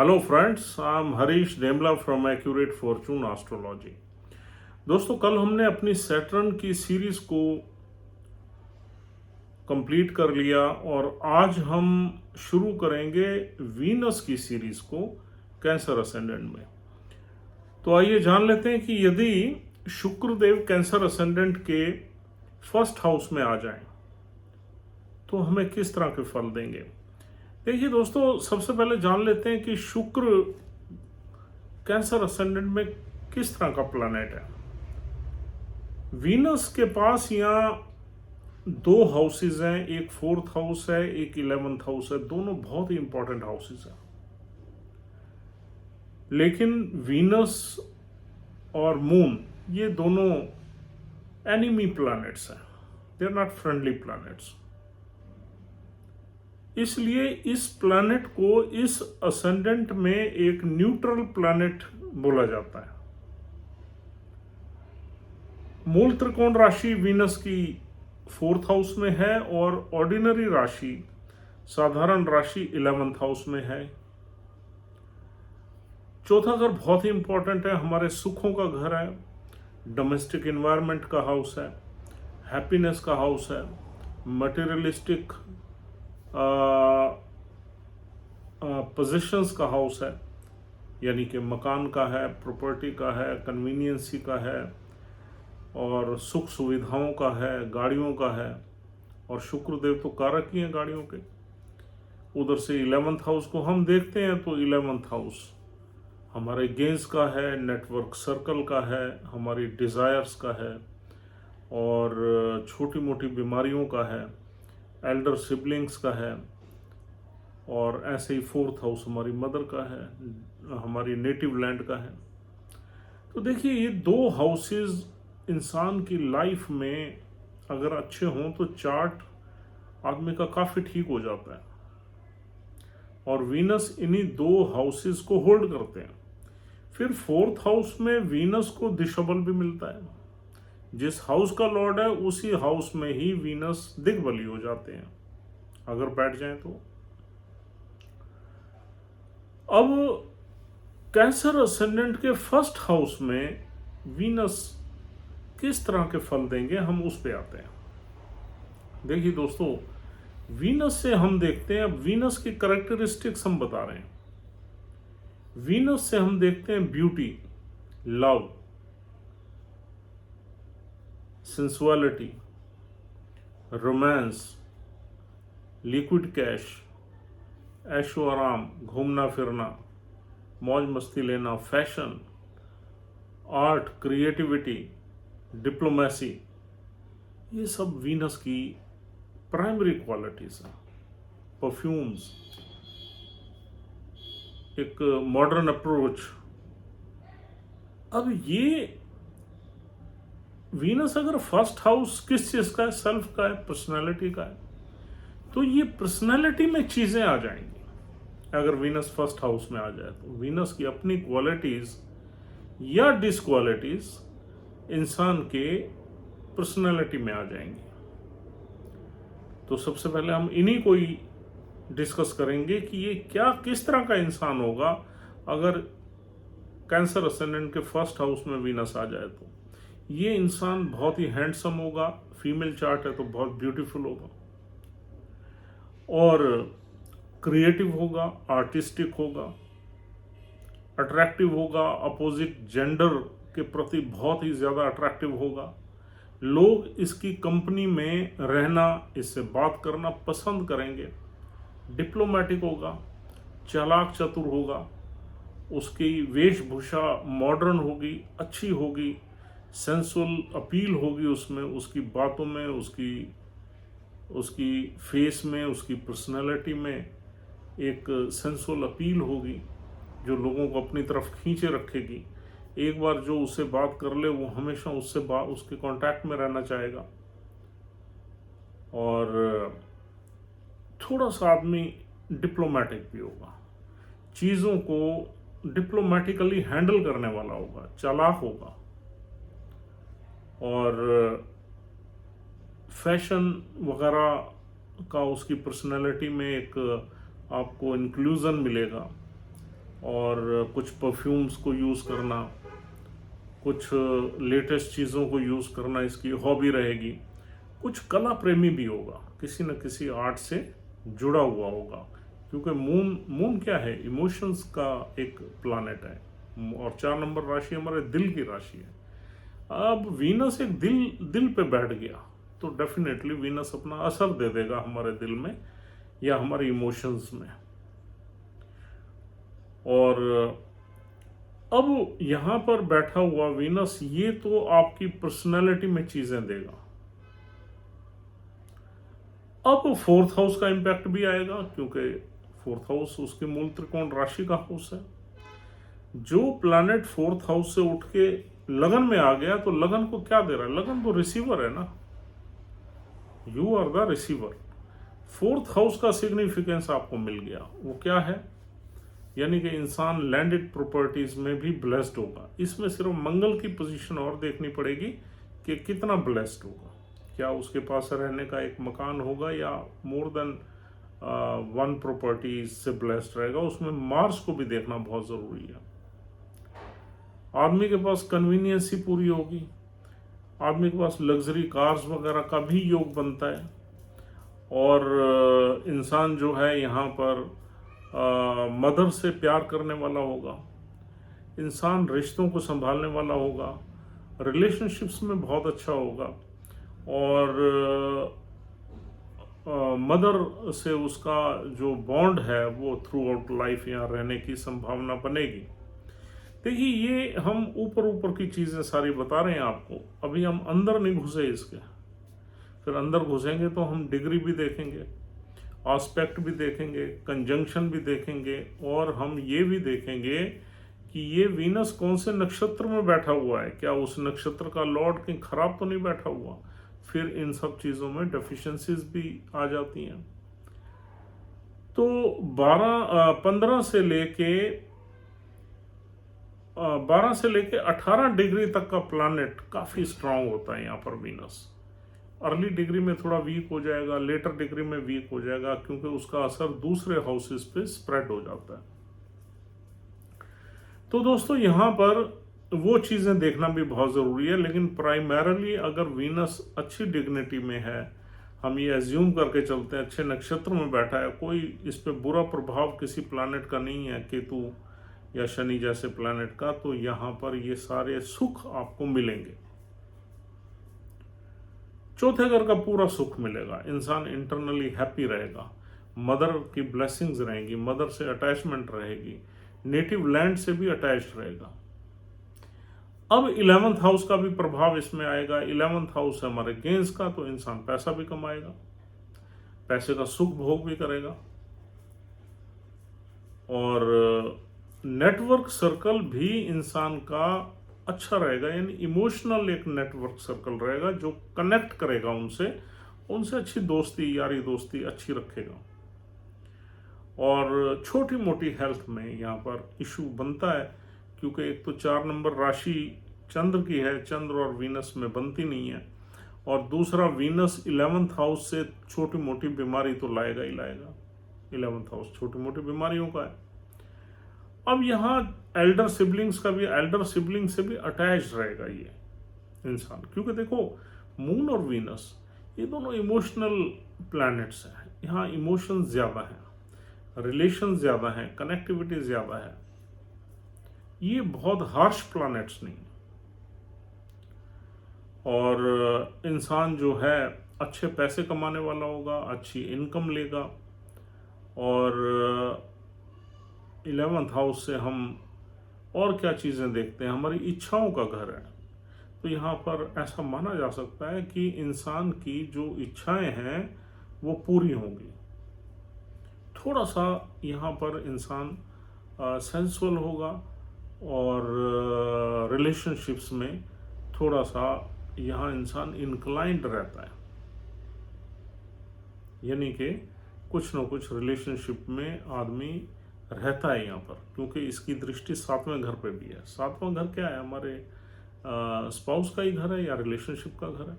Hello friends, I am Harish Demla from accurate fortune astrology. दोस्तों, कल हमने अपनी सैटर्न की सीरीज को कंप्लीट कर लिया और आज हम शुरू करेंगे वीनस की सीरीज को कैंसर असेंडेंट में। तो आइए जान लेते हैं कि यदि शुक्रदेव कैंसर असेंडेंट के फर्स्ट हाउस में आ जाएं तो हमें किस तरह के फल देंगे। देखिए दोस्तों, सबसे पहले जान लेते हैं कि शुक्र कैंसर असेंडेंट में किस तरह का प्लैनेट है। वीनस के पास यहाँ दो हाउसेज हैं, एक फोर्थ हाउस है, एक 11th हाउस है। दोनों बहुत ही इंपॉर्टेंट हाउसेज हैं, लेकिन वीनस और मून ये दोनों एनिमी प्लैनेट्स हैं, they are not friendly planets. इसलिए इस प्लैनेट को इस असेंडेंट में एक न्यूट्रल प्लैनेट बोला जाता है। मूल त्रिकोण राशि वीनस की फोर्थ हाउस में है और ऑर्डिनरी राशि, साधारण राशि 11th हाउस में है। चौथा घर बहुत ही इंपॉर्टेंट है, हमारे सुखों का घर है, डोमेस्टिक एनवायरनमेंट का हाउस है, हैप्पीनेस का हाउस है, मटेरियलिस्टिक पोजीशंस का हाउस है, यानी कि मकान का है, प्रॉपर्टी का है, कन्वीनियंसी का है और सुख सुविधाओं का है, गाड़ियों का है। और शुक्रदेव तो कारक ही हैं गाड़ियों के। उधर से 11th हाउस को हम देखते हैं तो 11th हाउस हमारे गेंस का है, नेटवर्क सर्कल का है, हमारी डिज़ायर्स का है और छोटी मोटी बीमारियों का है, एल्डर सिबलिंग्स का है। और ऐसे ही फोर्थ हाउस हमारी मदर का है, हमारी नेटिव लैंड का है। तो देखिए, ये दो हाउसेस इंसान की लाइफ में अगर अच्छे हों तो चार्ट आदमी का काफ़ी ठीक हो जाता है। और वीनस इन्हीं दो हाउसेस को होल्ड करते हैं। फिर फोर्थ हाउस में वीनस को दिशाबल भी मिलता है। जिस हाउस का लॉर्ड है उसी हाउस में ही वीनस दिग्बली हो जाते हैं अगर बैठ जाएं तो। अब कैंसर असेंडेंट के फर्स्ट हाउस में वीनस किस तरह के फल देंगे, हम उस पे आते हैं। देखिए दोस्तों, वीनस से हम देखते हैं, अब वीनस की कैरेक्टरिस्टिक्स हम बता रहे हैं। वीनस से हम देखते हैं beauty, love, sensuality, romance, liquid cash, ऐशो आराम, घूमना फिरना, मौज मस्ती लेना, फैशन, आर्ट, क्रिएटिविटी, डिप्लोमेसी, ये सब वीनस की प्राइमरी क्वालिटीज हैं। परफ्यूम्स, एक मॉडर्न अप्रोच। अब ये वीनस अगर फर्स्ट हाउस किस चीज का है, सेल्फ का है, पर्सनैलिटी का है, तो ये पर्सनैलिटी में चीजें आ जाएंगी। अगर वीनस फर्स्ट हाउस में आ जाए तो वीनस की अपनी क्वालिटीज या डिसक्वालिटीज इंसान के पर्सनैलिटी में आ जाएंगी। तो सबसे पहले हम इन्हीं को ही डिस्कस करेंगे कि ये क्या किस तरह का इंसान होगा अगर कैंसर असेंडेंट के फर्स्ट हाउस में वीनस आ जाए तो। ये इंसान बहुत ही हैंडसम होगा, फीमेल चार्ट है तो बहुत ब्यूटीफुल होगा और क्रिएटिव होगा, आर्टिस्टिक होगा, अट्रैक्टिव होगा, अपोजिट जेंडर के प्रति बहुत ही ज़्यादा अट्रैक्टिव होगा। लोग इसकी कंपनी में रहना, इससे बात करना पसंद करेंगे। डिप्लोमेटिक होगा, चालाक चतुर होगा, उसकी वेशभूषा मॉडर्न होगी, अच्छी होगी, सेंसुअल अपील होगी उसमें, उसकी बातों में, उसकी फेस में, उसकी पर्सनैलिटी में एक सेंसुअल अपील होगी जो लोगों को अपनी तरफ खींचे रखेगी। एक बार जो उससे बात कर ले वो हमेशा उसके कांटेक्ट में रहना चाहेगा। और थोड़ा सा आदमी डिप्लोमेटिक भी होगा, चीज़ों को डिप्लोमेटिकली हैंडल करने वाला होगा, चालाक होगा और फैशन वगैरह का उसकी पर्सनैलिटी में एक आपको इंक्लूजन मिलेगा। और कुछ परफ्यूम्स को यूज़ करना, कुछ लेटेस्ट चीज़ों को यूज़ करना इसकी हॉबी रहेगी। कुछ कला प्रेमी भी होगा, किसी न किसी आर्ट से जुड़ा हुआ होगा, क्योंकि मून क्या है, इमोशंस का एक प्लानेट है, और 4 नंबर राशि हमारे दिल की राशि है। अब वीनस एक दिल पे बैठ गया तो डेफिनेटली वीनस अपना असर दे देगा हमारे दिल में या हमारे इमोशंस में। और अब यहां पर बैठा हुआ वीनस ये तो आपकी पर्सनैलिटी में चीजें देगा। अब 4th हाउस का इंपैक्ट भी आएगा, क्योंकि 4th हाउस उसकी मूल त्रिकोण राशि का हाउस है। जो प्लैनेट 4th हाउस से उठ के लगन में आ गया तो लगन को क्या दे रहा है, लगन तो रिसीवर है ना, you are the receiver. 4th house का सिग्निफिकेंस आपको मिल गया, वो क्या है, यानी कि इंसान लैंडेड प्रॉपर्टीज में भी ब्लेस्ड होगा। इसमें सिर्फ मंगल की पोजीशन और देखनी पड़ेगी कि कितना ब्लेस्ड होगा, क्या उसके पास रहने का एक मकान होगा या मोर देन 1 प्रॉपर्टी से ब्लेस्ड रहेगा। उसमें मार्स को भी देखना बहुत जरूरी है। आदमी के पास कन्वीनियंस ही पूरी होगी, आदमी के पास लग्जरी कार्स वगैरह का भी योग बनता है, और इंसान जो है यहाँ पर मदर से प्यार करने वाला होगा, इंसान रिश्तों को संभालने वाला होगा, रिलेशनशिप्स में बहुत अच्छा होगा, और मदर से उसका जो बॉन्ड है वो थ्रू आउट लाइफ यहाँ रहने की संभावना बनेगी। देखिए, ये हम ऊपर की चीज़ें सारी बता रहे हैं आपको, अभी हम अंदर नहीं घुसे इसके। फिर अंदर घुसेंगे तो हम डिग्री भी देखेंगे, आस्पेक्ट भी देखेंगे, कंजंक्शन भी देखेंगे, और हम ये भी देखेंगे कि ये वीनस कौन से नक्षत्र में बैठा हुआ है, क्या उस नक्षत्र का लॉर्ड कहीं खराब तो नहीं बैठा हुआ। फिर इन सब चीज़ों में डेफिशिएंसीज भी आ जाती हैं। तो 15 से लेके 18 डिग्री तक का प्लैनेट काफ़ी स्ट्रांग होता है यहाँ पर वीनस। अर्ली डिग्री में थोड़ा वीक हो जाएगा, लेटर डिग्री में वीक हो जाएगा, क्योंकि उसका असर दूसरे हाउसेस पे स्प्रेड हो जाता है। तो दोस्तों, यहाँ पर वो चीज़ें देखना भी बहुत ज़रूरी है, लेकिन प्राइमरली अगर वीनस अच्छी डिग्निटी में है, हम ये एज्यूम करके चलते हैं अच्छे नक्षत्र में बैठा है, कोई इस पे बुरा प्रभाव किसी प्लैनेट का नहीं है, केतु या शनि जैसे प्लैनेट का, तो यहाँ पर ये सारे सुख आपको मिलेंगे। चौथे घर का पूरा सुख मिलेगा, इंसान इंटरनली हैप्पी रहेगा, मदर की ब्लेसिंग्स रहेंगी, मदर से अटैचमेंट रहेगी, नेटिव लैंड से भी अटैच रहेगा। अब 11th हाउस का भी प्रभाव इसमें आएगा। 11th हाउस है हमारे गेंस का, तो इंसान पैसा भी कमाएगा, पैसे का सुख भोग भी करेगा, और नेटवर्क सर्कल भी इंसान का अच्छा रहेगा, यानी इमोशनल एक नेटवर्क सर्कल रहेगा जो कनेक्ट करेगा उनसे अच्छी दोस्ती, यारी दोस्ती अच्छी रखेगा। और छोटी मोटी हेल्थ में यहाँ पर इशू बनता है, क्योंकि एक तो 4 नंबर राशि चंद्र की है, चंद्र और वीनस में बनती नहीं है, और दूसरा वीनस 11th हाउस से छोटी मोटी बीमारी तो लाएगा ही लाएगा। 11th हाउस छोटी मोटी बीमारियों का है। अब यहाँ एल्डर सिबलिंग्स से भी अटैच रहेगा ये इंसान, क्योंकि देखो मून और वीनस ये दोनों इमोशनल प्लैनेट्स हैं, यहाँ इमोशंस ज़्यादा हैं, रिलेशन ज़्यादा हैं, कनेक्टिविटी ज़्यादा है, ये बहुत हार्श प्लैनेट्स नहीं। और इंसान जो है अच्छे पैसे कमाने वाला होगा, अच्छी इनकम लेगा, और 11th हाउस से हम और क्या चीज़ें देखते हैं, हमारी इच्छाओं का घर है। तो यहाँ पर ऐसा माना जा सकता है कि इंसान की जो इच्छाएं हैं वो पूरी होंगी। थोड़ा सा यहाँ पर इंसान सेंसुअल होगा, और रिलेशनशिप्स में थोड़ा सा यहाँ इंसान इंक्लाइंड रहता है, यानी कि कुछ न कुछ रिलेशनशिप में आदमी रहता है यहाँ पर, क्योंकि इसकी दृष्टि 7वें घर पे भी है। 7वां घर क्या है, हमारे स्पाउस का ही घर है या रिलेशनशिप का घर है,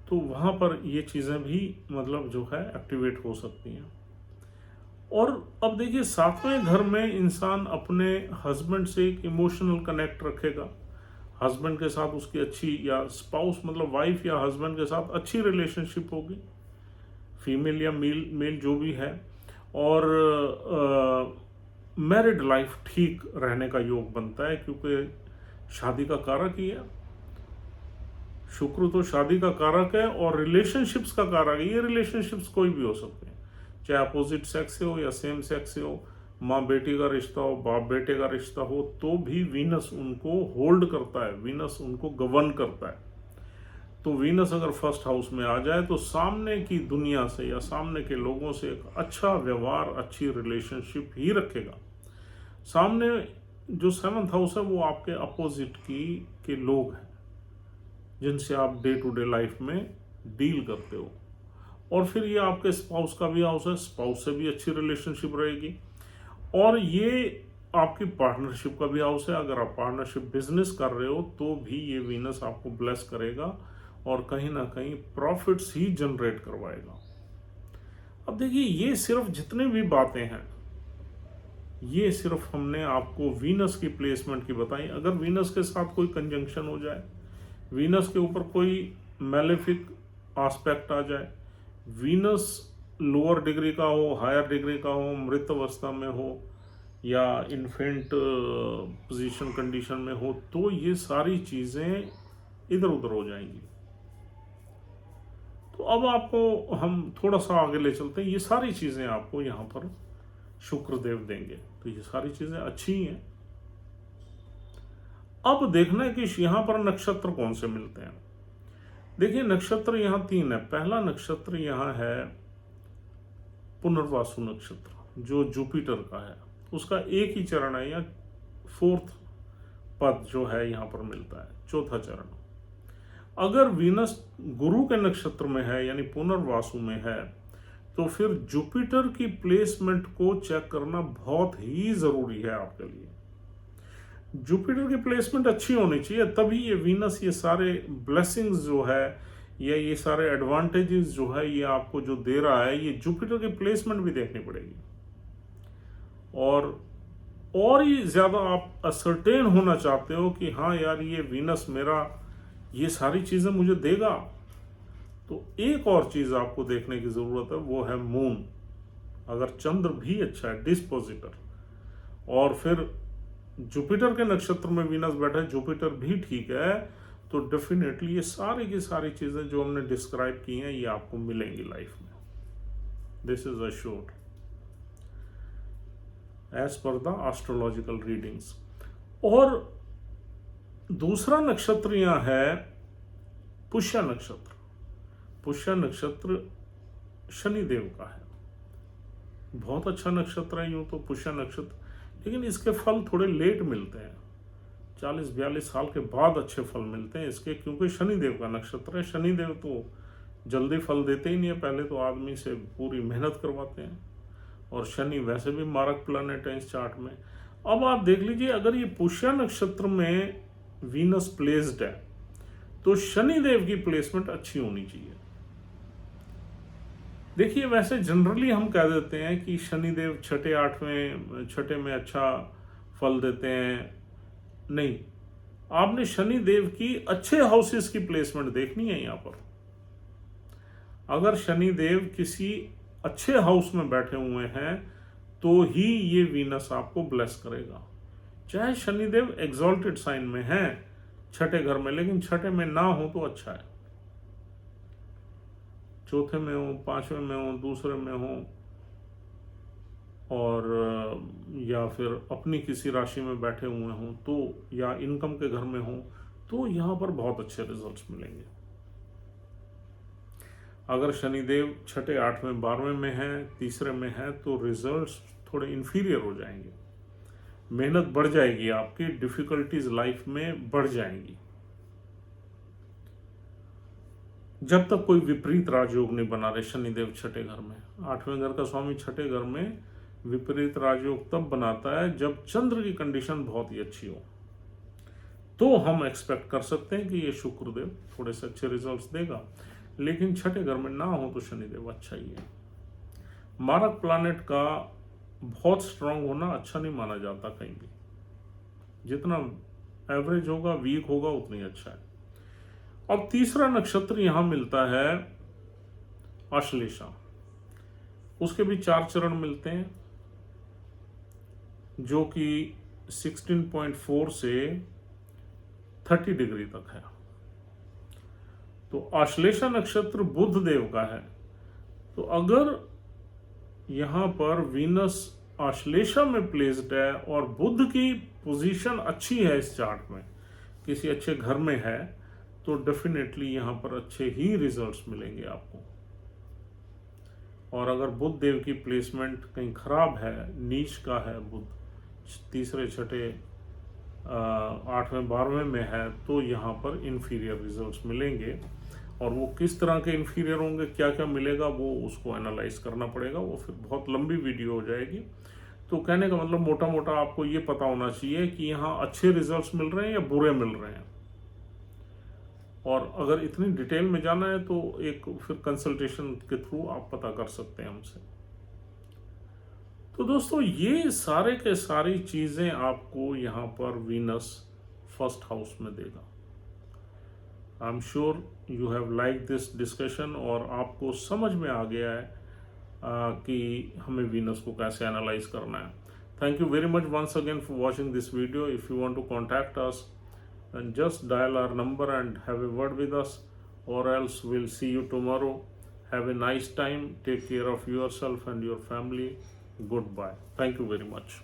तो वहाँ पर ये चीज़ें भी मतलब जो है एक्टिवेट हो सकती हैं। और अब देखिए, सातवें घर में इंसान अपने हस्बैंड से एक इमोशनल कनेक्ट रखेगा, हस्बैंड के साथ उसकी अच्छी, या स्पाउस मतलब वाइफ या हस्बैंड के साथ अच्छी रिलेशनशिप होगी, फीमेल या मेल मेल जो भी है। और मैरिड लाइफ ठीक रहने का योग बनता है, क्योंकि शादी का कारक ही है शुक्र, तो शादी का कारक है और रिलेशनशिप्स का कारक है। ये रिलेशनशिप्स कोई भी हो सकते हैं, चाहे अपोजिट सेक्स से हो या सेम सेक्स से हो, माँ बेटी का रिश्ता हो, बाप बेटे का रिश्ता हो, तो भी वीनस उनको होल्ड करता है, वीनस उनको गवर्न करता है। तो वीनस अगर फर्स्ट हाउस में आ जाए तो सामने की दुनिया से या सामने के लोगों से एक अच्छा व्यवहार, अच्छी रिलेशनशिप ही रखेगा। सामने जो सेवंथ हाउस है वो आपके अपोजिट के लोग हैं जिनसे आप डे टू डे लाइफ में डील करते हो। और फिर ये आपके स्पाउस का भी हाउस है, स्पाउस से भी अच्छी रिलेशनशिप रहेगी। और ये आपकी पार्टनरशिप का भी हाउस है, अगर आप पार्टनरशिप बिजनेस कर रहे हो तो भी ये वीनस आपको ब्लेस करेगा और कहीं ना कहीं प्रॉफिट्स ही जनरेट करवाएगा। अब देखिए, ये सिर्फ जितने भी बातें हैं, ये सिर्फ हमने आपको वीनस की प्लेसमेंट की बताई। अगर वीनस के साथ कोई कंजंक्शन हो जाए, वीनस के ऊपर कोई मैलेफिक एस्पेक्ट आ जाए, वीनस लोअर डिग्री का हो, हायर डिग्री का हो, मृत अवस्था में हो या इन्फेंट पोजीशन कंडीशन में हो, तो ये सारी चीज़ें इधर उधर हो जाएंगी। तो अब आपको हम थोड़ा सा आगे ले चलते हैं। ये सारी चीज़ें आपको यहाँ पर शुक्रदेव देंगे, तो ये सारी चीज़ें अच्छी ही हैं। अब देखना है कि यहाँ पर नक्षत्र कौन से मिलते हैं। देखिए, नक्षत्र यहाँ 3 है। पहला नक्षत्र यहाँ है पुनर्वासु नक्षत्र, जो जुपिटर का है, उसका एक ही चरण है, या 4th पद जो है यहाँ पर मिलता है, 4था चरण। अगर वीनस गुरु के नक्षत्र में है यानी पुनर्वासु में है, तो फिर जुपिटर की प्लेसमेंट को चेक करना बहुत ही जरूरी है आपके लिए। जुपिटर की प्लेसमेंट अच्छी होनी चाहिए, तभी ये वीनस ये सारे ब्लेसिंग्स जो है या ये सारे एडवांटेजेस जो है ये आपको जो दे रहा है, ये जुपिटर की प्लेसमेंट भी देखनी पड़ेगी। और ही ज्यादा आप असर्टेन होना चाहते हो कि हाँ यार, ये वीनस मेरा ये सारी चीजें मुझे देगा, तो एक और चीज आपको देखने की जरूरत है, वो है मून। अगर चंद्र भी अच्छा है, डिस्पोजिटर, और फिर जुपिटर के नक्षत्र में वीनस बैठा है, जुपिटर भी ठीक है, तो डेफिनेटली ये सारी की सारी चीजें जो हमने डिस्क्राइब की हैं ये आपको मिलेंगी लाइफ में। This is assured as per the astrological readings. और दूसरा नक्षत्र यहां है पुष्य नक्षत्र। पुष्य नक्षत्र शनिदेव का है, बहुत अच्छा नक्षत्र है यूं तो पुष्य नक्षत्र, लेकिन इसके फल थोड़े लेट मिलते हैं, 40-42 साल के बाद अच्छे फल मिलते हैं इसके, क्योंकि शनिदेव का नक्षत्र है। शनिदेव तो जल्दी फल देते ही नहीं है, पहले तो आदमी से पूरी मेहनत करवाते हैं, और शनि वैसे भी मारक प्लैनेट है इस चार्ट में। अब आप देख लीजिए, अगर ये पुष्य नक्षत्र में वीनस प्लेस्ड है तो शनिदेव की प्लेसमेंट अच्छी होनी चाहिए। देखिए, वैसे जनरली हम कह देते हैं कि शनिदेव छठे में अच्छा फल देते हैं, नहीं, आपने शनिदेव की अच्छे हाउसेस की प्लेसमेंट देखनी है यहाँ पर। अगर शनिदेव किसी अच्छे हाउस में बैठे हुए हैं तो ही ये वीनस आपको ब्लेस करेगा। चाहे शनिदेव एग्जॉल्टेड साइन में है, छठे घर में, लेकिन छठे में ना हो तो अच्छा है, चौथे में हो, 5वें में हो, दूसरे में हो, और या फिर अपनी किसी राशि में बैठे हुए हों तो, या इनकम के घर में हो, तो यहां पर बहुत अच्छे रिजल्ट्स मिलेंगे। अगर शनिदेव छठे, 8वें, 12वें में है, तीसरे में है, तो रिजल्ट्स थोड़े इन्फीरियर हो जाएंगे, मेहनत बढ़ जाएगी, आपकी डिफिकल्टीज लाइफ में बढ़ जाएंगी, जब तक कोई विपरीत राजयोग नहीं बना रहे शनिदेव छठे घर में। 8वें घर का स्वामी छठे घर में विपरीत राजयोग तब बनाता है जब चंद्र की कंडीशन बहुत ही अच्छी हो, तो हम एक्सपेक्ट कर सकते हैं कि ये शुक्रदेव थोड़े से अच्छे रिजल्ट्स देगा। लेकिन छठे घर में ना हो तो शनिदेव अच्छा ही है। मारक प्लैनेट का बहुत स्ट्रांग होना अच्छा नहीं माना जाता कहीं भी। जितना एवरेज होगा, वीक होगा, उतनी अच्छा है। अब तीसरा नक्षत्र यहां मिलता है आश्लेषा। उसके भी 4 चरण मिलते हैं, जो कि 16.4 से 30 डिग्री तक है। तो आश्लेषा नक्षत्र बुध देव का है। तो अगर यहां पर वीनस आश्लेषा में प्लेस्ड है और बुध की पोजीशन अच्छी है इस चार्ट में, किसी अच्छे घर में है, तो डेफिनेटली यहां पर अच्छे ही रिजल्ट्स मिलेंगे आपको। और अगर बुध देव की प्लेसमेंट कहीं खराब है, नीच का है बुध, तीसरे छठे 8वें 12वें में है, तो यहाँ पर इन्फीरियर रिजल्ट्स मिलेंगे। और वो किस तरह के इन्फीरियर होंगे, क्या क्या मिलेगा, वो उसको एनालाइज करना पड़ेगा, वो फिर बहुत लंबी वीडियो हो जाएगी। तो कहने का मतलब मोटा मोटा आपको ये पता होना चाहिए कि यहाँ अच्छे रिजल्ट्स मिल रहे हैं या बुरे मिल रहे हैं। और अगर इतनी डिटेल में जाना है तो एक फिर कंसल्टेशन के थ्रू आप पता कर सकते हैं हमसे। तो दोस्तों, ये सारे के सारी चीजें आपको यहाँ पर वीनस फर्स्ट हाउस में देगा। I am sure you have like this discussion, और आपको समझ में आ गया है कि हमें वीनस को कैसे एनालाइज करना है। Thank you very much once again for watching this video. If you want to contact us, then just dial our number and have a word with us, or else we'll see you tomorrow. Have a nice time. Take care of yourself and your family. Goodbye. Thank you very much.